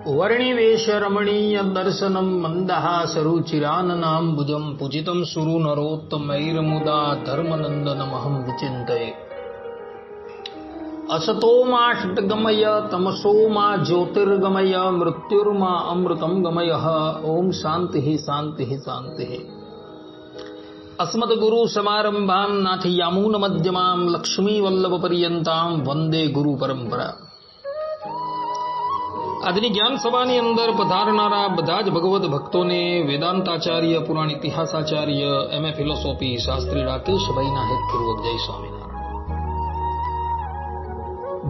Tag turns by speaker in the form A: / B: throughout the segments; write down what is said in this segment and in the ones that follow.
A: वर्णिवेश रमणीय दर्शनम मंदहासरुचिराननाम्बुजं पूजितं सुरु नरोत्तमैर्मुदा धर्मनंदनमहं विचिन्तये। असतो मा षट्गमय तमसो मा ज्योतिर्गमय मृत्युर्मा अमृतं गमयः। ओम शांति शांति शांति। अस्मद्गुरु समारंभां नाथयामून मध्यमां लक्ष्मी वल्लभ पर्यंतां वंदे गुरु परंपरा। આજની જ્ઞાન સભાની અંદર પધારનારા બધા જ ભગવત ભક્તોને વેદાંતાચાર્ય, પુરાણ ઇતિહાસાચાર્ય, એમએ ફિલોસોફી શાસ્ત્રી રાકેશભાઈના હેતપૂર્વક જય સ્વામિનારાયણ।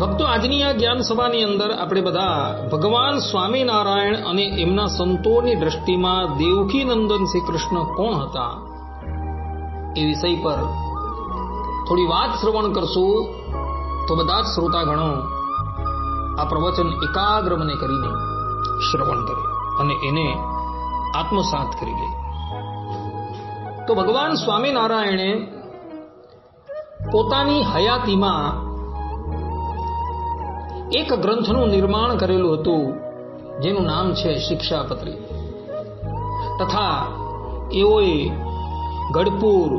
A: ભક્તો, આજની આ જ્ઞાન સભાની અંદર આપણે બધા ભગવાન સ્વામિનારાયણ અને એમના સંતોની દ્રષ્ટિમાં દેવકી નંદન શ્રી કૃષ્ણ કોણ હતા એ વિષય પર થોડી વાત શ્રવણ કરશું। તો બધા જ શ્રોતાગણો આ પ્રવચન એકાગ્ર મને કરીને શ્રવણ કરે અને એને આત્મસાત કરી લે। તો ભગવાન સ્વામિનારાયણે પોતાની હયાતીમાં એક ગ્રંથનું નિર્માણ કરેલું હતું જેનું નામ છે શિક્ષાપત્રી, તથા એઓએ ગઢપુર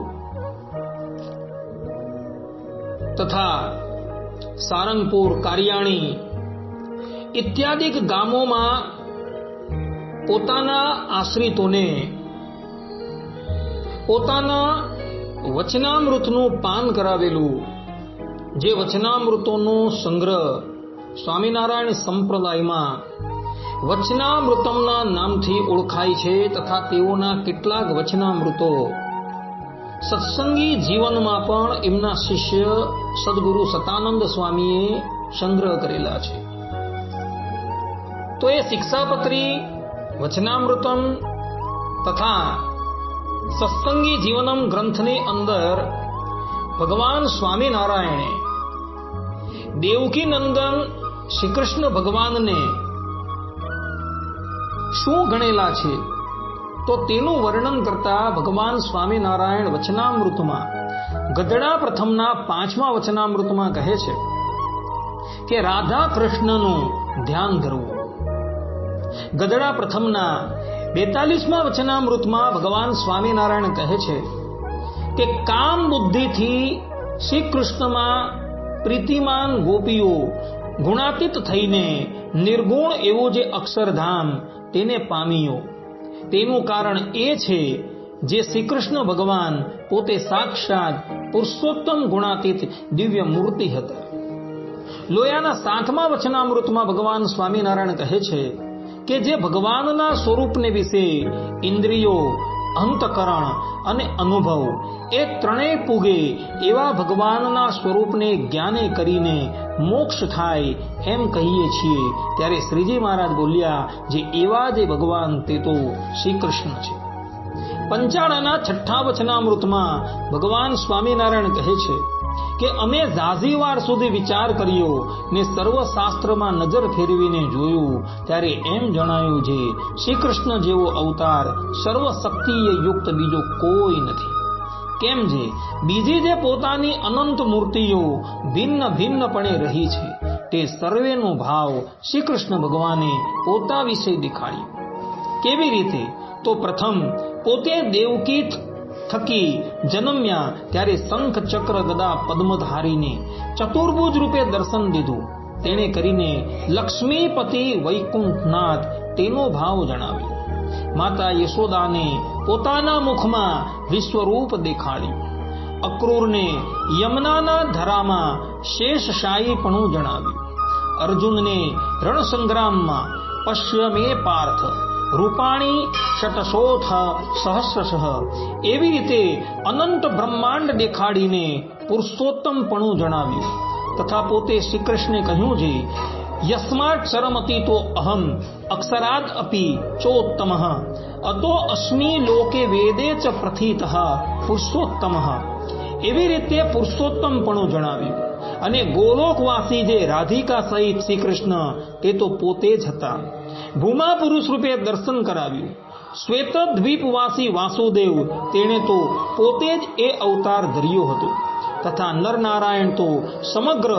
A: તથા સારંગપુર, કારિયાણી ઇત્યાદિ ગામોમાં પોતાના આશ્રિતોને પોતાના વચનામૃતનું પાન કરાવેલું, જે વચનામૃતોનો સંગ્રહ સ્વામિનારાયણ સંપ્રદાયમાં વચનામૃતમના નામથી ઓળખાય છે, તથા તેઓના કેટલાક વચનામૃતો સત્સંગી જીવનમાં પણ એમના શિષ્ય સદગુરુ સતાનંદ સ્વામીએ સંગ્રહ કરેલા છે। તો એ શિક્ષાપત્રી, વચનામૃતમ તથા સત્સંગી જીવનમ ગ્રંથની અંદર ભગવાન સ્વામિનારાયણે દેવકી નંદન શ્રી કૃષ્ણ ભગવાનને શું ગણેલા છે તો તેનું વર્ણન કરતા ભગવાન સ્વામિનારાયણ વચનામૃતમાં ગદડા પ્રથમના 5મા વચનામૃતમાં કહે છે કે રાધા કૃષ્ણનું ધ્યાન ધરવું। ગદડા પ્રથમના 42મા વચનામૃતમાં ભગવાન સ્વામિનારાયણ કહે છે કે કામ બુદ્ધિથી શ્રી કૃષ્ણમાં પ્રીતિમાન ગોપીઓ ગુણાતીત થઈને નિર્ગુણ એવું જે અક્ષરધામ તેને પામ્યો, તેનું કારણ એ છે જે શ્રી કૃષ્ણ ભગવાન પોતે સાક્ષાત પુરુષોત્તમ ગુણાતીત દિવ્ય મૂર્તિ હતા। લોયાના 7મા વચનામૃતમાં ભગવાન સ્વામિનારાયણ કહે છે કે જે ભગવાનના સ્વરૂપને વિશે ઇન્દ્રિયો, અંતકરણ અને અનુભવ એ ત્રણેય પૂગે એવા ભગવાનના સ્વરૂપને જ્ઞાને કરીને મોક્ષ થાય એમ કહીએ છીએ, ત્યારે શ્રીજી મહારાજ બોલ્યા જે એવા જે ભગવાન તે તો શ્રી કૃષ્ણ છે। પંચાળાના 6ઠા વચનામૃતમાં ભગવાન સ્વામિનારાયણ કહે છે કે અમે ઝાઝી વાર સુધી વિચાર કર્યો ને સર્વશાસ્ત્રમાં નજર ફેરવીને જોયું, ત્યારે એમ જણાયું જે શ્રી કૃષ્ણ જેવો અવતાર સર્વશક્તિએ યુક્ત બીજો કોઈ નથી। કેમ જે બીજી જે પોતાની અનંત મૂર્તિઓ ભિન્ન ભિન્નપણે રહી છે તે સર્વેનો ભાવ શ્રી કૃષ્ણ ભગવાને પોતા વિશે દેખાડ્યો। કેવી રીતે? તો પ્રથમ પોતે દેવકી થકી જન્મ્યા ત્યારે શંખ, ચક્ર, ગદા, પદ્મધારીને ચતુર્ભુજ રૂપે દર્શન દીધું, તેણે કરીને લક્ષ્મીપતિ વૈકુંઠનાથ તેનો ભાવ જણાવ્યો। માતા યશોદાને પોતાના મુખમાં વિશ્વરૂપ દેખાડ્યું। અક્રૂરને યમુનાના ધરામાં શેષશાહીપણું જણાવ્યું। અર્જુનને રણસંગ્રામમાં પશ્ય મે પાર્થ રૂપાણી શતશોથ સહસ્રશઃ એવી રીતે અનંત બ્રહ્માંડ દેખાડીને પુરુષોત્તમપણું જણાવ્યું, તથા પોતે શ્રી કૃષ્ણે કહ્યું છે યસ્માત શરમતીતો અહમ અક્ષરાદ અપી ચોત્તમઃ અતો અસ્મિ લોકે વેદે ચ પ્રથિતઃ પુરુષોત્તમઃ એવી રીતે પુરુષોત્તમપણું જણાવ્યું। અને ગોલોકવાસી જે રાધિકા સહિત શ્રી કૃષ્ણ તે તો પોતે જ હતા। ભૂમા પુરુષ રૂપે દર્શન કરાવ્યું। શ્વેત દ્વીપવાસી વાસુદેવ તેણે તો પોતે જ એ અવતાર ધર્યો હતો, તથા નરનારાયણ તો સમગ્ર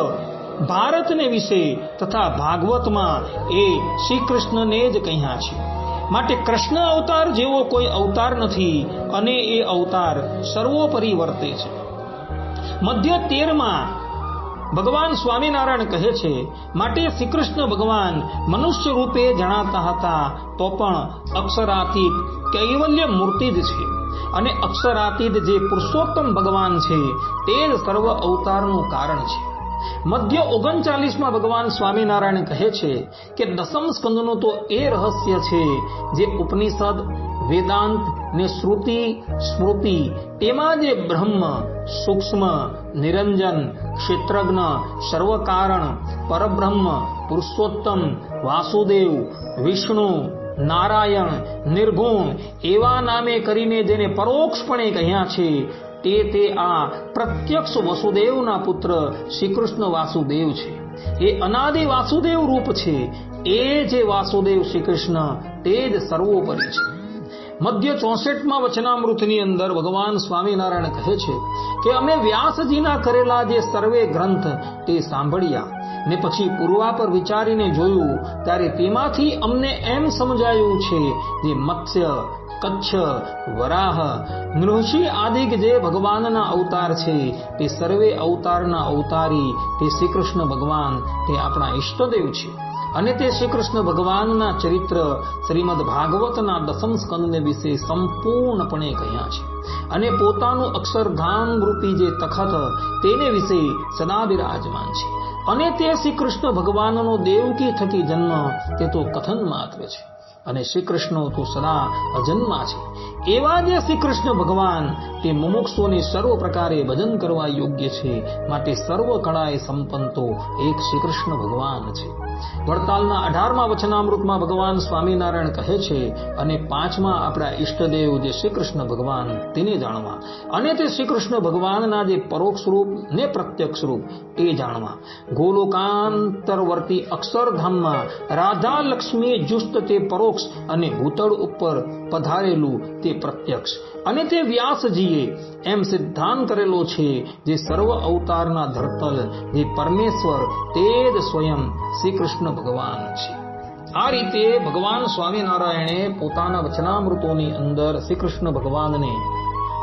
A: ભારતને વિશે તથા ભાગવતમાં એ શ્રી કૃષ્ણને જ કહ્યા છે. માટે કૃષ્ણ અવતાર જેવો કોઈ અવતાર નથી અને એ અવતાર સર્વોપરી વર્તે છે. મધ્ય 13માં ભગવાન સ્વામિનારાયણ કહે છે, માટે શ્રી કૃષ્ણ ભગવાન મનુષ્ય રૂપે જણાતા હતા તો પણ અક્ષરાતીત કૈવલ્ય મૂર્તિ જ છે. અને અક્ષરાતીત જે પુરુષોત્તમ ભગવાન છે તે જ સર્વ અવતારનું કારણ છે. મધ્ય 39માં ભગવાન સ્વામિનારાયણ કહે છે કે દસમ સ્કંદનું તો એ રહસ્ય છે જે ઉપનિષદ, વેદાંત ને શ્રુતિ સ્મૃતિ તેમાં જે બ્રહ્મ, સૂક્ષ્મ, નિરંજન, ક્ષેત્રજ્ઞ, સર્વકારણ, પરબ્રહ્મ, પુરુષોત્તમ, વાસુદેવ, વિષ્ણુ, નારાયણ, નિર્ગુણ એવા નામે કરીને જેને પરોક્ષપણે કહ્યા છે તે આ પ્રત્યક્ષ વસુદેવના પુત્ર શ્રી કૃષ્ણ વાસુદેવ છે. એ અનાદિ વાસુદેવ રૂપ છે. એ જે વાસુદેવ શ્રી કૃષ્ણ તે જ સર્વોપરી છે. મધ્ય 64માં વચનામૃતની અંદર ભગવાન સ્વામિનારાયણ કહે છે કે અમે વ્યાસજીના કરેલા જે સર્વે ગ્રંથ તે સાંભળ્યા ને પછી પૂર્વા પર વિચારીને જોયું ત્યારે તેમાંથી અમને એમ સમજાયું છે જે મત્સ્ય, કચ્છ, વરાહ, નૃષિ આદિક જે ભગવાનના અવતાર છે તે સર્વે અવતારના અવતારી તે શ્રી કૃષ્ણ ભગવાન તે આપણા ઈષ્ટદેવ છે. અને તે શ્રી કૃષ્ણ ભગવાનના ચરિત્ર શ્રીમદ ભાગવતના દસમ સ્કંદને વિશે સંપૂર્ણપણે કહ્યા છે. અને પોતાનું અક્ષરધામ રૂપી જે તખત તેને વિશે સદા બિરાજમાન છે. અને તે શ્રી કૃષ્ણ ભગવાનનો દેવકી થકી જન્મ તે તો કથન માત્ર છે. અને શ્રી કૃષ્ણ તો સદા અજન્મા છે. એવા જે શ્રી કૃષ્ણ ભગવાન તે મુમુક્ષુઓને સર્વ પ્રકારે ભજન કરવા યોગ્ય છે. માટે સર્વ કળાએ સંપન્ન તો એક શ્રી કૃષ્ણ ભગવાન છે. વડતાલના 18મા વચનામૃતમાં ભગવાન સ્વામિનારાયણ કહે છે અને 5મા આપણા ઈષ્ટદેવ જે શ્રી કૃષ્ણ ભગવાન તેને જાણવા અને તે શ્રી કૃષ્ણ ભગવાનના જે પરોક્ષ રૂપ ને પ્રત્યક્ષ રૂપ તે જાણવા. ગોલોકાંતરવર્તી અક્ષરધામમાં રાધા લક્ષ્મી જુસ્ત તે પરોક્ષ અને ભૂતળ ઉપર પધારેલું તે પ્રત્યક્ષ. અને તે વ્યાસજીએ એમ સિદ્ધાંત કરેલો છે જે સર્વ અવતારના ધરતલ જે પરમેશ્વર તે જ સ્વયં શ્રી કૃષ્ણ ભગવાન છે. આ રીતે ભગવાન સ્વામિનારાયણે પોતાના વચનામૃતોની અંદર શ્રી કૃષ્ણ ભગવાનને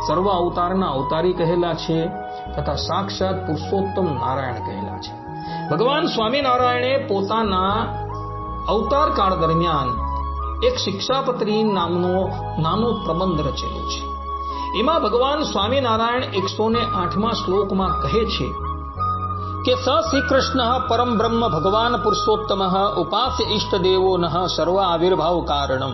A: સર્વ અવતારના અવતારી કહેલા છે તથા સાક્ષાત પુરુષોત્તમ નારાયણ કહેલા છે. ભગવાન સ્વામિનારાયણે પોતાના અવતાર કાળ દરમિયાન એક શિક્ષાપત્રી નામનો પ્રબંધ રચેલો છે. એમાં ભગવાન સ્વામિનારાયણ 108મા શ્લોકમાં કહે છે કે સ શ્રી કૃષ્ણ પરમ બ્રહ્મ ભગવાન પુરુષોત્તમ ઉપાસ્ય ઇષ્ટદેવો નઃ સર્વ આવિર્ભાવ કારણમ.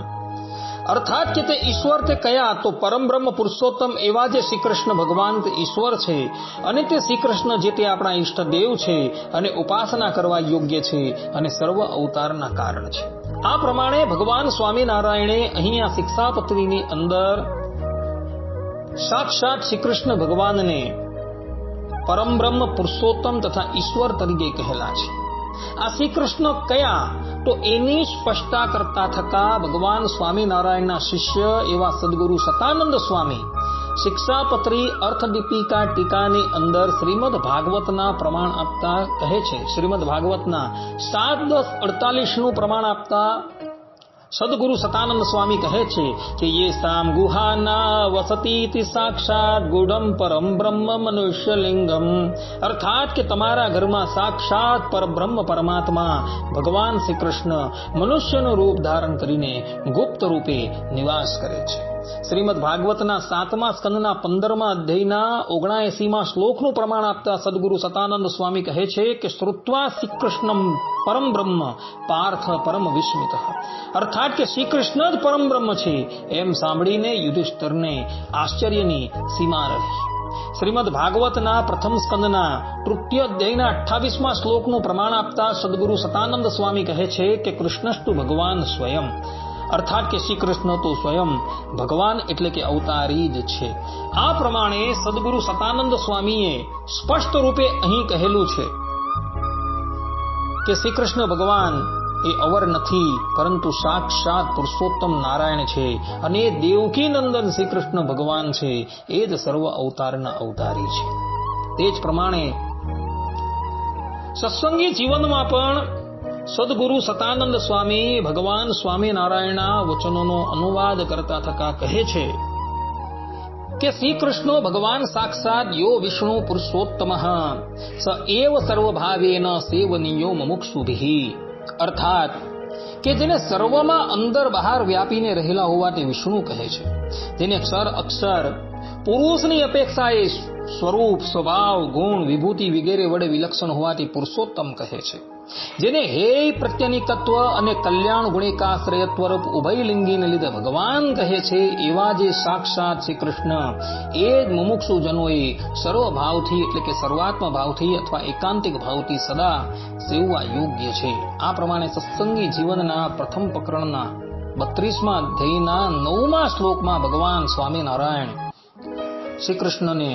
A: અર્થાત કે તે ઈશ્વર તે કયા તો પરમ બ્રહ્મ પુરુષોત્તમ એવા જે શ્રી કૃષ્ણ ભગવાન તે ઈશ્વર છે અને તે શ્રી કૃષ્ણ જે તે આપણા ઈષ્ટદેવ છે અને ઉપાસના કરવા યોગ્ય છે અને સર્વ અવતારના કારણ છે. આ પ્રમાણે ભગવાન સ્વામિનારાયણે અહીંયા શિક્ષાપત્રીની અંદર સાક્ષાત શ્રી કૃષ્ણ ભગવાનને પરમ બ્રહ્મ પુરુષોત્તમ તથા ઈશ્વર તરીકે કહેલા છે. આ શ્રી કૃષ્ણ કયા તો એની સ્પષ્ટતા કરતા થતા ભગવાન સ્વામિનારાયણના શિષ્ય એવા સદગુરુ સતાનંદ સ્વામી શિક્ષાપત્રી અર્થદીપિકા ટીકાની અંદર શ્રીમદ ભાગવતના પ્રમાણ આપતા કહે છે. શ્રીમદ ભાગવતના 7:10:48નું પ્રમાણ આપતા સદગુરુ સતાનંદ સ્વામી કહે છે કે યે સામ ગુહાના વસતીતિ સાક્ષાત ગુડમ પરમ બ્રહ્મ મનુષ્ય લિંગમ. અર્થાત કે તમારા ઘરમાં સાક્ષાત પરબ્રહ્મ પરમાત્મા ભગવાન શ્રી કૃષ્ણ મનુષ્યનું રૂપ ધારણ કરીને ગુપ્ત રૂપે નિવાસ કરે છે. શ્રીમદ ભાગવતના 7મા સ્કંદના 15મા અધ્યાયના 79મા શ્લોકનું પ્રમાણ આપતા સદગુરુ સતાનંદ સ્વામી કહે છે કે શ્રુત્વા શ્રી કૃષ્ણમ પરમ બ્રહ્મ પાર્થ પરમ વિસ્મિત. અર્થાત કે શ્રી કૃષ્ણ જ પરમ બ્રહ્મ છે એમ સાંભળીને યુધિષ્ઠિરને આશ્ચર્યની સીમા રહી. શ્રીમદ ભાગવતના પ્રથમ સ્કંદના તૃતીય અધ્યાયના 28મા શ્લોકનું પ્રમાણ આપતા સદગુરુ સતાનંદ સ્વામી કહે છે કે કૃષ્ણસ્તુ ભગવાન સ્વયં. અર્થાત કે શ્રી કૃષ્ણ તો સ્વયં ભગવાન એટલે કે અવતારી જ છે. આ પ્રમાણે સદગુરુ સતાનંદ સ્વામીએ સ્પષ્ટ રૂપે અહીં કહેલું છે કે શ્રી કૃષ્ણ ભગવાન એ અવર નથી પરંતુ સાક્ષાત પુરુષોત્તમ નારાયણ છે અને દેવકી નંદન શ્રી કૃષ્ણ ભગવાન છે એ જ સર્વ અવતારના અવતારી છે. તે જ પ્રમાણે સત્સંગી જીવનમાં પણ સદગુરુ સતાનંદ સ્વામી ભગવાન સ્વામિનારાયણના વચનોનો અનુવાદ કરતા થકા કહે છે કે શ્રી કૃષ્ણ ભગવાન સાક્ષાત યો વિષ્ણુ પુરુષોત્તમ સ એવ સર્વભાવેન સેવનીયો મુમુક્ષુભિ. અર્થાત કે જેને સર્વમાં અંદર બહાર વ્યાપીને રહેલા હોવાથી વિષ્ણુ કહે છે, જેને ક્ષર અક્ષર પુરુષની અપેક્ષાએ સ્વરૂપ સ્વભાવ ગુણ વિભૂતિ વગેરે વડે વિલક્ષણ હોવાથી પુરુષોત્તમ કહે છે, જેને હેય પ્રત્યનિકત્વ અને કલ્યાણ ગુણિકાશ્રયત્વરૂપ ઉભયલિંગીને લીધે ભગવાન કહે છે, એવા જે સાક્ષાત શ્રી કૃષ્ણ એ જ મુમુક્ષુ જનોએ સર્વભાવથી એટલે કે સર્વાત્મ ભાવથી અથવા એકાંતિક ભાવથી સદા સેવવા યોગ્ય છે. આ પ્રમાણે સત્સંગી જીવનના પ્રથમ પ્રકરણના 32મા અધ્યાયના 9મા શ્લોકમાં ભગવાન સ્વામિનારાયણ શ્રી કૃષ્ણને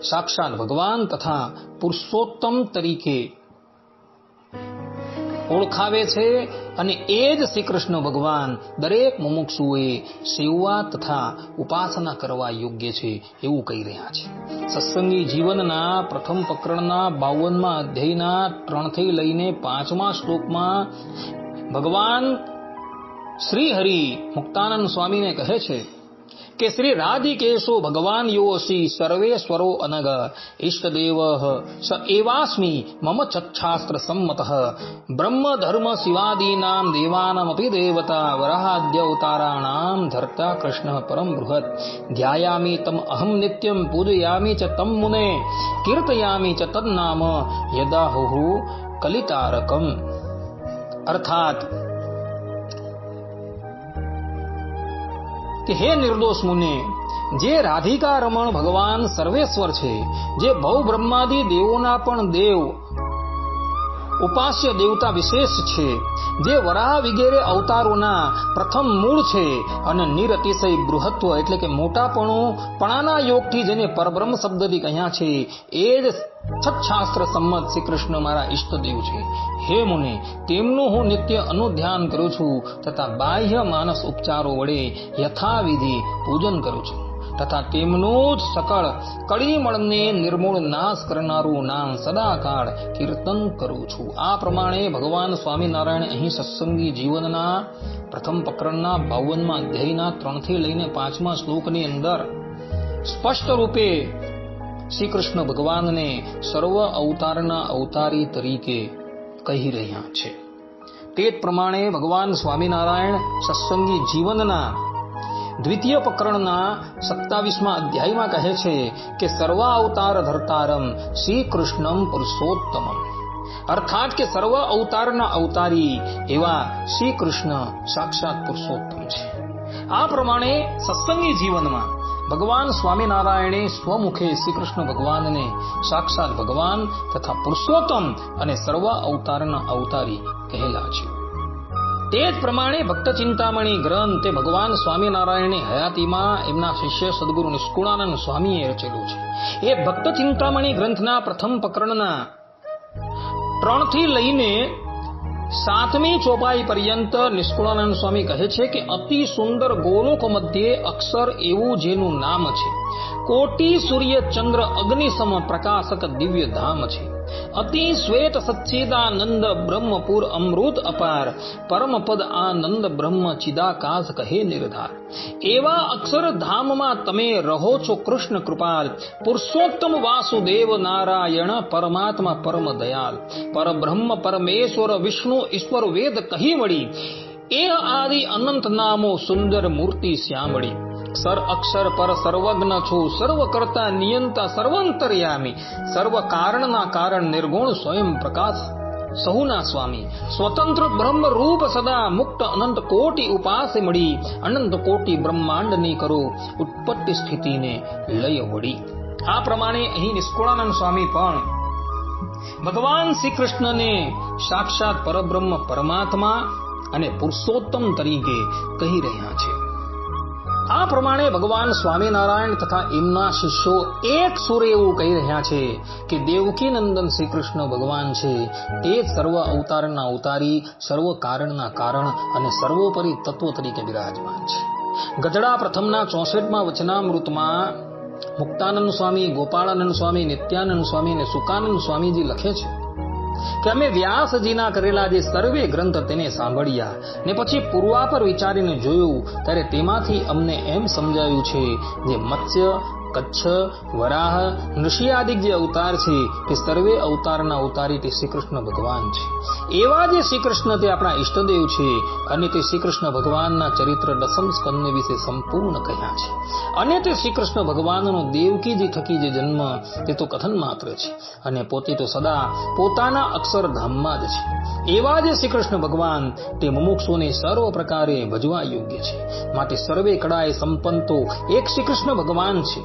A: સાક્ષાત ભગવાન તથા પુરુષોત્તમ તરીકે ઓળખાવે છે અને એ જ શ્રી કૃષ્ણ ભગવાન દરેક મુમુક્ષુએ સેવા તથા ઉપાસના કરવા યોગ્ય છે એવું કહી રહ્યા છે. સત્સંગી જીવનના પ્રથમ પ્રકરણના 52મા અધ્યાયના 3 થી લઈને 5મા શ્લોકમાં ભગવાન શ્રી હરિ મુક્તાનંદ સ્વામીને કહે છે કે શ્રી રાધિકેશો ભગવાન યોસી સર્વેશ્વરો અનગ ઇષ્ટદેવ સ એવાસ્મિ મમ ચક્ષાસ્ત્ર સંમત બ્રહ્મ ધર્મ શિવાદીનામ દેવાનામપી દેવતા વરાહાદ્ય અવતારાણામ ધર્તા કૃષ્ણ પરમ બૃહત ધ્યાયામિ તમ અહમ નિત્યમ પૂજયામિ ચ તમ મુને કીર્તયામિ ચ તન્નામ યદાહુ કલિતારકમ. અર્થાત કે હે નિર્દોષ મુને, જે રાધિકા રમણ ભગવાન સર્વેશ્વર છે, જે ભવ બ્રહ્માદિ દેવોના પણ દેવ ઉપાસ્ય દેવતા વિશેષ છે, જે વરાહ વગેરે અવતારોના પ્રથમ મૂળ છે અને નિરતિશય બૃહત્વ એટલે કે મોટાપણું પણાના યોગથી જેને પરબ્રહ્મ શબ્દથી કહ્યા છે, એ જ છઠશાસ્ત્ર સંમત શ્રી કૃષ્ણ મારા ઈષ્ટદેવ છે. હે મુને, તેમનું હું નિત્ય અનુધ્યાન કરું છું તથા બાહ્ય માનસ ઉપચારો વડે યથાવિધિ પૂજન કરું છું તથા તેમનું જ સકળ કળીમળને નિર્મૂળ નાશ કરનારું નામ સદાકાળ કીર્તન કરું છું. આ પ્રમાણે ભગવાન સ્વામિનારાયણ અહીં સત્સંગી જીવનના પ્રથમ પ્રકરણના 52મા અધ્યાયના 3 થી લઈને 5મા શ્લોકની અંદર સ્પષ્ટ રૂપે શ્રી કૃષ્ણ ભગવાનને સર્વ અવતારના અવતારી તરીકે કહી રહ્યા છે. તે જ પ્રમાણે ભગવાન સ્વામિનારાયણ સત્સંગી જીવનના દ્વિતીય પ્રકરણના 27મા અધ્યાયમાં કહે છે કે સર્વ અવતાર ધર્તારમ શ્રી કૃષ્ણમ પુરુષોત્તમમ. અર્થાત કે સર્વ અવતારના અવતારી એવા શ્રી કૃષ્ણ સાક્ષાત પુરુષોત્તમ છે. આ પ્રમાણે સત્સંગી જીવનમાં ભગવાન સ્વામિનારાયણે સ્વમુખે શ્રી કૃષ્ણ ભગવાનને સાક્ષાત ભગવાન તથા પુરુષોત્તમ અને સર્વ અવતારના અવતારી કહેલા છે. તે જ પ્રમાણે ભક્ત ચિંતામણી ગ્રંથ તે ભગવાન સ્વામિનારાયણની હયાતીમાં એમના શિષ્ય સદગુરુ નિષ્કુળાનંદ સ્વામીએ રચેલું છે. એ ભક્ત ચિંતામણી ગ્રંથના પ્રથમ પ્રકરણના 3 થી લઈને 7મી ચોપાઈ પર્યંત નિષ્કુળાનંદ સ્વામી કહે છે કે અતિ સુંદર ગોલોક મધ્યે અક્ષર એવું જેનું નામ છે, કોટી સૂર્ય ચંદ્ર અગ્નિ સમ પ્રકાશક દિવ્ય ધામ છે, અતિ શ્વેત સચ્ચિદાનંદ બ્રહ્મપુર અમૃત અપાર પરમપદ આનંદ બ્રહ્મ ચિદાકાશ કહે નિર્ધાર. એવા અક્ષરધામમાં તમે રહો છો કૃષ્ણ કૃપાલ, પુરુષોત્તમ વાસુદેવ નારાયણ પરમાત્મા પરમ દયાલ, પરબ્રહ્મ પરમેશ્વર વિષ્ણુ ઈશ્વર વેદ કહી મળી, એ આદિ અનંત નામો સુંદર મૂર્તિ શ્યામળી. સર અક્ષર પર સર્વજ્ઞ છું, સર્વ કરતા નિયંતા સર્વંતર્યામી, સર્વ કારણના કારણ નિર્ગુણ સ્વયં પ્રકાશ સહુના સ્વામી, સ્વતંત્ર બ્રહ્મ રૂપ સદા મુક્ત અનંત કોટી ઉપાસે મળી, અનંત કોટી બ્રહ્માંડની કરો ઉત્પત્તિ સ્થિતિને લય વળી. આ પ્રમાણે અહીં નિષ્કુળાનંદ સ્વામી પણ ભગવાન શ્રી કૃષ્ણને સાક્ષાત પરબ્રહ્મ પરમાત્મા અને પુરુષોત્તમ તરીકે કહી રહ્યા છે. આ પ્રમાણે ભગવાન સ્વામિનારાયણ તથા એમના શિષ્યો એક સુરે એવું કહી રહ્યા છે કે દેવકી નંદન શ્રી કૃષ્ણ ભગવાન છે તે સર્વ અવતારના અવતારી, સર્વ કારણના કારણ અને સર્વોપરી તત્વ તરીકે બિરાજમાન છે. ગઢડા પ્રથમના 64મા વચનામૃતમાં મુક્તાનંદ સ્વામી, ગોપાળાનંદ સ્વામી, નિત્યાનંદ સ્વામી અને સુકાનંદ સ્વામીજી લખે છે કે અમે વ્યાસજીના કરેલા જે સર્વે ગ્રંથ તેને સાંભળ્યા ને પછી પૂર્વાપર વિચારીને જોયું ત્યારે તેમાંથી અમને એમ સમજાયું છે જે મત્સ્ય, કચ્છ, વરાહ, નૃષિયાદિક જે અવતાર છે તે સર્વે અવતારના અવતારી તે શ્રી કૃષ્ણ ભગવાન છે. એવા જે શ્રી કૃષ્ણ તે આપણા ઈષ્ટદેવ છે અને તે શ્રી કૃષ્ણ ભગવાનના ચરિત્ર દસમ સ્કંદ વિશે સંપૂર્ણ કહ્યા છે. અને તે શ્રી કૃષ્ણ ભગવાનનો દેવકીજી થકી જે જન્મ તે તો કથન માત્ર છે અને પોતે તો સદા પોતાના અક્ષરધામમાં જ છે. એવા જે શ્રી કૃષ્ણ ભગવાન તે મુમુક્ષુને સર્વ પ્રકારે ભજવા યોગ્ય છે. માટે સર્વે કળાએ સંપન્ન તો એક શ્રી કૃષ્ણ ભગવાન છે.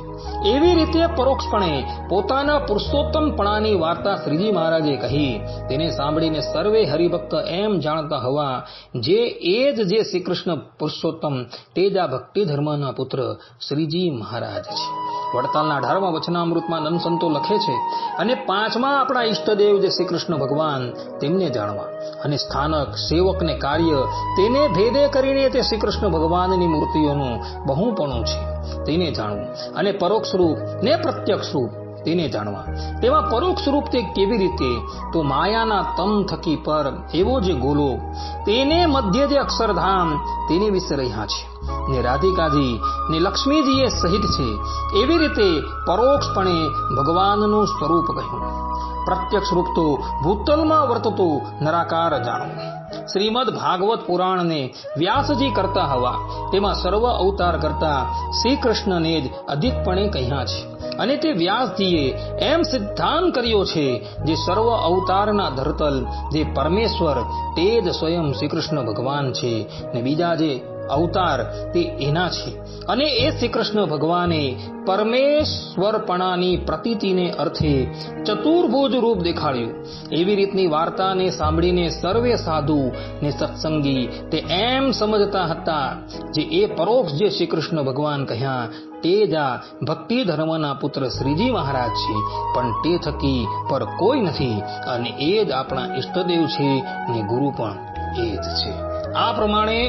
A: એવી રીતે પરોક્ષપણે પોતાના પુરુષોત્તમપણાની વાર્તા શ્રીજી મહારાજે કહી તેને સાંભળીને સર્વે હરિભક્ત એમ જાણતા હોવા જે એ જ જે શ્રી કૃષ્ણ પુરુષોત્તમ તે જ આ ભક્તિ ધર્મના પુત્ર શ્રીજી મહારાજ છે. વડતાલના 18મા વચનામૃતમાં નંદ સંતો લખે છે અને 5મા આપણા ઈષ્ટદેવ જે શ્રી કૃષ્ણ ભગવાન તેમને જાણવા અને સ્થાનક સેવકને કાર્ય તેને ભેદે કરીને તે શ્રી કૃષ્ણ ભગવાનની મૂર્તિઓનું બહુપણું છે તેને જાણવું અને પરોક્ષ રૂપ ને પ્રત્યક્ષ રૂપ તેને જાણવા. તેમાં પરોક્ષ રૂપ તે કેવી રીતે તો માયાના તમ થકી પર એવો જે ગોલોક તેને મધ્ય જે અક્ષરધામ તેની વિશે રહ્યા છે ને રાધિકાજી ને લક્ષ્મીજી એ સહિત છે. એવી રીતે પરોક્ષપણે ભગવાનનું સ્વરૂપ કહ્યું. પ્રત્યક્ષ રૂપ તો ભૂતલમાં વર્તતો નરાકાર જાણવું. શ્રીમદ ભાગવત પુરાણને વ્યાસજી કરતા હવા તેમાં સર્વ અવતાર કરતા શ્રી કૃષ્ણને જ અધિકપણે કહ્યા છે અને તે વ્યાસજીએ એમ સિદ્ધાંત કર્યો છે જે સર્વ અવતારના ધરતલ જે પરમેશ્વર તે જ સ્વયં શ્રી કૃષ્ણ ભગવાન છે ને બીજા જે અવતાર તે એના છે અને એ શ્રી કૃષ્ણ ભગવાને પરમેશ્વરપણાની પ્રતીતિને અર્થે ચતુર્ભુજ રૂપ દેખાડ્યું. એવી રીતની વાર્તાને સાંભળીને સર્વે સાધુ ને સત્સંગી તે એમ સમજતા હતા જે એ પરોક્ષ જે શ્રી કૃષ્ણ ભગવાન કહ્યા તે જ આ ભક્તિ ધર્મના પુત્ર શ્રીજી મહારાજ છે પણ તે થકી પર કોઈ નથી અને એ જ આપણા ઈષ્ટદેવ છે ને ગુરુ પણ એ જ છે. આ પ્રમાણે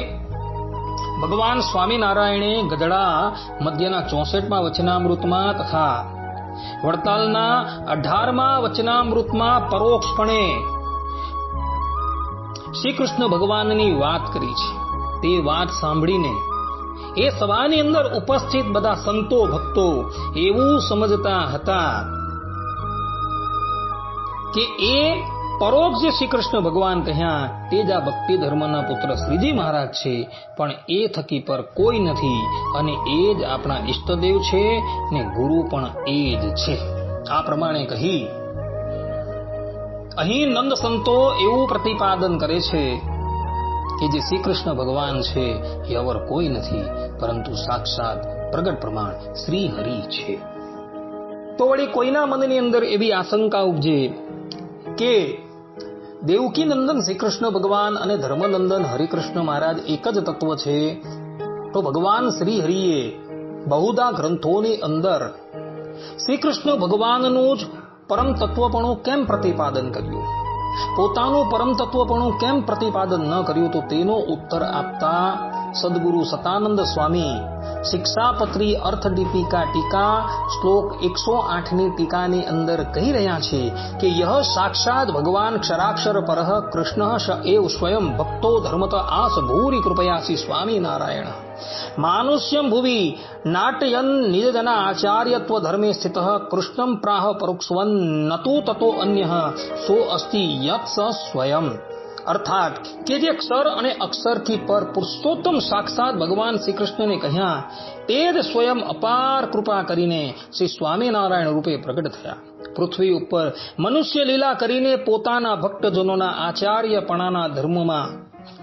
A: ભગવાન સ્વામિનારાયણે ગઢડા મધ્યના 64મા વચનામૃતમાં તથા વડતાલના 18મા વચનામૃતમાં પરોક્ષપણે શ્રી કૃષ્ણ ભગવાનની વાત કરી છે. તે વાત સાંભળીને એ સભાની અંદર ઉપસ્થિત બધા સંતો ભક્તો એવું સમજતા હતા કે એ પરોક્ષ જે શ્રી કૃષ્ણ ભગવાન કહ્યા તે જ આ ભક્તિ ધર્મના પુત્ર શ્રીજી મહારાજ છે પણ એ થકી પર કોઈ નથી અને એ જ આપણા ઈષ્ટદેવ છે ને ગુરુ પણ એ જ છે. આ પ્રમાણે કહી અહીં નંદ સંતો એવું પ્રતિપાદન કરે છે કે જે શ્રી કૃષ્ણ ભગવાન છે એ અવર કોઈ નથી પરંતુ સાક્ષાત પ્રગટ પ્રમાણ શ્રી હરિ છે. તો વળી કોઈના મનની અંદર એવી આશંકા ઉપજે કે દેવકી નંદન શ્રી કૃષ્ણ ભગવાન અને ધર્મનંદન હરિકૃષ્ણ મહારાજ એક જ તત્વ છે તો ભગવાન શ્રી હરિએ બહુધા ગ્રંથોની અંદર શ્રી કૃષ્ણ ભગવાનનું જ પરમ તત્વપણું કેમ પ્રતિપાદન કર્યું, પોતાનું પરમ તત્વપણું કેમ પ્રતિપાદન ન કર્યું? તો તેનો ઉત્તર આપતા સદગુરુ સતાનંદ સ્વામી શિક્ષાપત્રી અર્થ દીપિકા ટીકા શ્લોક 108ની ટીકાની અંદર કહી રહ્યા છે કે યહ સાક્ષાત ભગવાન ક્ષરાક્ષર પરઃ કૃષ્ણ સ એવ સ્વયં ભક્તો ધર્મત આસ ભૂરી કૃપયાસી સ્વામિનારાયણ માનુષ્યમ ભુવિ નાટયન નિજજના આચાર્યત્વ ધર્મે સ્થિત કૃષ્ણમ પ્રાહ પરોક્ષવન નતુ તતો અન્ય સો અસ્તિ યત સ સ્વયં. અર્થાત કે જે ક્ષર અને અક્ષરથી પર પુરુષોત્તમ સાક્ષાત ભગવાન શ્રી કૃષ્ણને કહ્યા તે જ સ્વયં અપાર કૃપા કરીને શ્રી સ્વામિનારાયણ રૂપે પ્રગટ થયા. પૃથ્વી ઉપર મનુષ્ય લીલા કરીને પોતાના ભક્તજનોના આચાર્યપણાના ધર્મમાં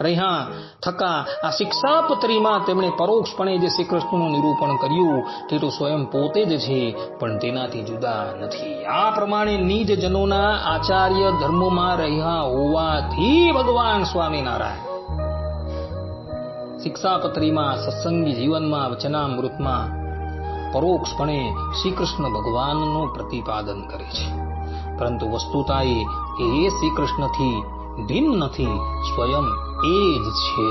A: રહ્યા થકા આ શિક્ષાપત્રીમાં તેમણે પરોક્ષપણે જે શ્રી કૃષ્ણનું નિરૂપણ કર્યું તે તો સ્વયં પોતે જ છે પણ તેનાથી જુદા નથી. આ પ્રમાણે નિજ જનોના આચાર્ય ધર્મમાં રહ્યા હોવાથી ભગવાન સ્વામિનારાયણ શિક્ષાપત્રીમાં સત્સંગી જીવનમાં વચનામૃતમાં પરોક્ષપણે શ્રી કૃષ્ણ ભગવાનનું પ્રતિપાદન કરે છે પરંતુ વસ્તુતા એ શ્રી કૃષ્ણથી ભિન્ન નથી, સ્વયં એ જ છે.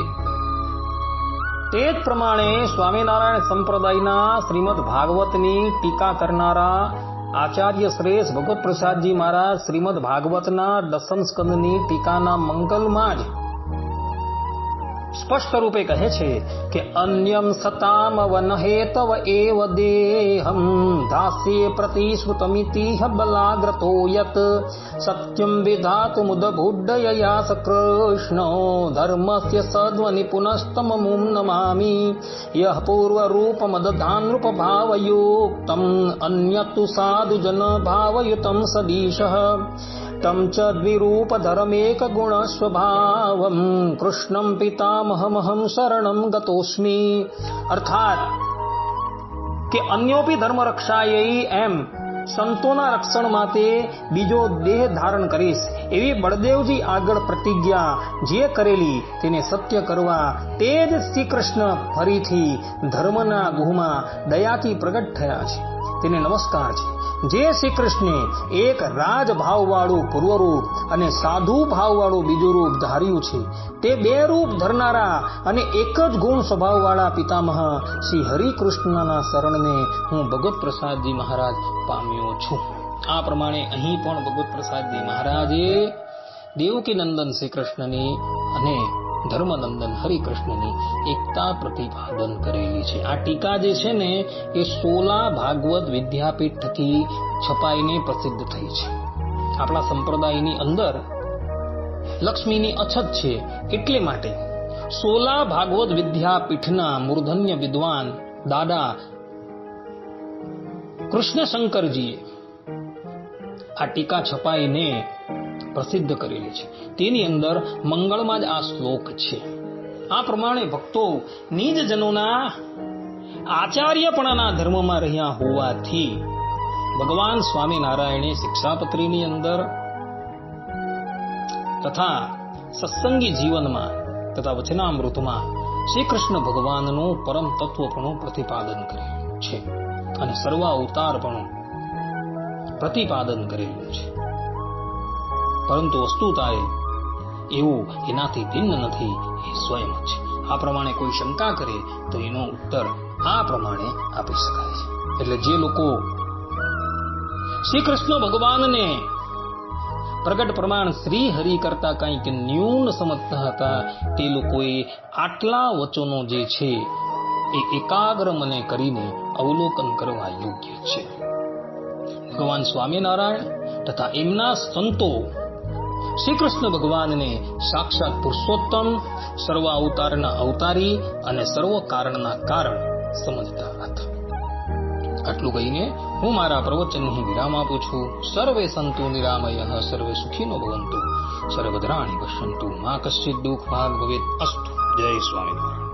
A: તે જ પ્રમાણે સ્વામિનારાયણ સંપ્રદાયના શ્રીમદ ભાગવતની ટીકા કરનારા આચાર્ય શ્રેષ્ઠ ભગવત પ્રસાદજી મહારાજ શ્રીમદ ભાગવતના 10મ સ્કંદની ટીકાના મંગલમાં જ સ્પષ્ટ રૂપે કહે છે કે અન્યમ સતામ વનહેતવ એવ દેહમ દાસ્યે પ્રતિશ્રુતમિતિ બલાગ્રતો યત સત્યમ વિધાતુમુદબુડ્ડયયા કૃષ્ણો ધર્મસ્ય સદ્વનિ પુનસ્તમમું નમામિ યહ પૂર્વરૂપમદધાનૃપ ભાવયુક્તમ અન્યતુ સાધુ જન ભાવયુતમ સદીશઃ તમ ચ દ્વિરૂપધરમેક ગુણ સ્વભાવમ કૃષ્ણમ પિતામહમહં શરણમ ગતોસ્મિ. અર્થાત કે અન્યોપી ધર્મ રક્ષાયૈ, એમ સંતોના રક્ષણ માટે બીજો દેહ ધારણ કરીશ એવી બળદેવજી આગળ પ્રતિજ્ઞા જે કરેલી તેને સત્ય કરવા તે જ શ્રી કૃષ્ણ ફરીથી ધર્મના ગુહમાં દયાથી પ્રગટ થયા છે. તેને નમસ્કાર છે. જે શ્રી કૃષ્ણે એક રાજભાવવાળું પૂર્વરૂપ અને સાધુ ભાવવાળું બીજું રૂપ ધાર્યું છે, તે બે રૂપ ધરનારા અને એક જ ગુણ સ્વભાવવાળા પિતામહ શ્રી હરિકૃષ્ણના શરણને હું ભગવત પ્રસાદજી મહારાજ પામ્યો છું. આ પ્રમાણે અહીં પણ ભગવત પ્રસાદજી મહારાજે દેવકી નંદન શ્રી કૃષ્ણની અને ધર્મનંદન હરિકૃષ્ણની એકતા પ્રતિપાદન કરેલી છે. આ ટીકા જે છે ને એ 16 ભાગવત વિદ્યાપીઠ થકી છપાઈને પ્રસિદ્ધ થઈ છે. આપણા સંપ્રદાયની અંદર લક્ષ્મીની અછત છે, એટલે માટે 16 ભાગવત વિદ્યાપીઠના મૂર્ધન્ય વિદ્વાન દાદા કૃષ્ણશંકરજીએ આ ટીકા છપાઈને પ્રસિદ્ધ કરેલી છે. તેની અંદર મંગળમાં જ આ શ્લોક છે. આ પ્રમાણે ભક્તો નિજજનોના આચાર્યપણાના ધર્મમાં રહ્યા હોવાથી ભગવાન સ્વામિનારાયણે શિક્ષાપત્રીની અંદર તથા સત્સંગી જીવનમાં તથા વચનામૃતમાં શ્રી કૃષ્ણ ભગવાનનું પરમ તત્વપણું પ્રતિપાદન કરેલું છે અને સર્વ અવતારપણું પ્રતિપાદન કરેલું છે. પરંતુ વસ્તુતાએ એવું એનાથી ભિન્ન નથી, એ સ્વયં છે. આ પ્રમાણે કોઈ શંકા કરે તો એનો ઉત્તર આ પ્રમાણે આપી શકાય છે. એટલે જે લોકો શ્રી કૃષ્ણ ભગવાનને પ્રગટ પ્રમાણ શ્રી હરિ કરતા કંઈક ન્યૂન સમજતા હતા, તે લોકોએ આટલા વચનો જે છે એ એકાગ્ર મને કરીને અવલોકન કરવા યોગ્ય છે. ભગવાન સ્વામિનારાયણ તથા એમના સંતો શ્રી કૃષ્ણ ભગવાનને સાક્ષાત પુરુષોત્તમ, સર્વ અવતારના અવતારી અને સર્વ કારણના કારણ સમજતા હતા. આટલું કહીને હું મારા પ્રવચનને વિરામ આપું છું. સર્વે સંતુ નિરામયઃ, સર્વે સુખીનો ભવંતુ, સર્વભદ્રાણિ પશ્યન્તુ, મા કશ્ચિદ દુઃખ ભાગ ભવેત. અસ્તુ. જય સ્વામિનારાયણ.